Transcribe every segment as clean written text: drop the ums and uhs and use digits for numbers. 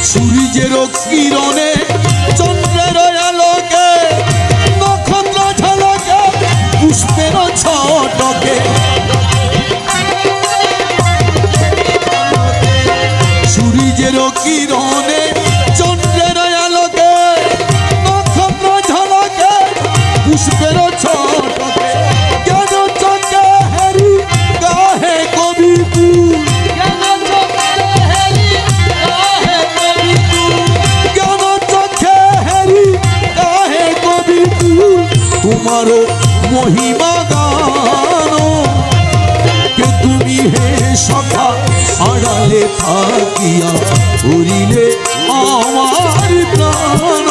সূর্যের কিরণে চন্দ্রের আলোকে নক্ষত্র ঝলকে পুষ্পের ছটকে সূর্যের কিরণে চন্দ্রের আলোকে নক্ষত্র ঝলকে পুষ্পের ছটকে জ্ঞান চকে হেরি গাহে কবি ফুল তোমারো মহিমা গানো কে তুমি হে সখা আড়ালে থাকিয়া করিলে আমার প্রাণ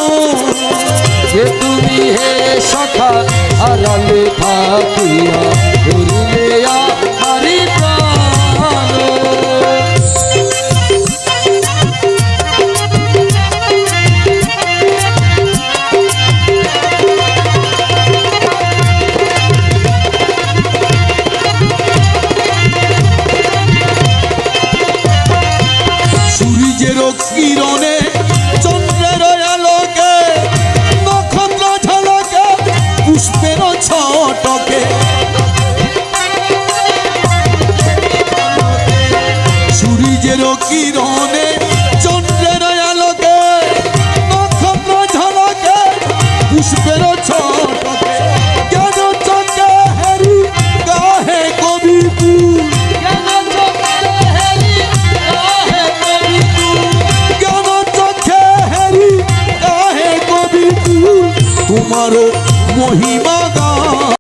কে তুমি হে সখা আড়ালে থাকিয়া করিলে আমার প্রাণ। সূর্যের কিরণে চন্দ্রের আলোকে নক্ষত্র ঝলকে পুষ্পের ছটকে সূর্যের কিরণে চন্দ্রের আলোকে নক্ষত্র ঝলকে পুষ্পের ছটকে জ্ঞান চকে হেরি গাহে কবি ফুল তোমারো মহিমা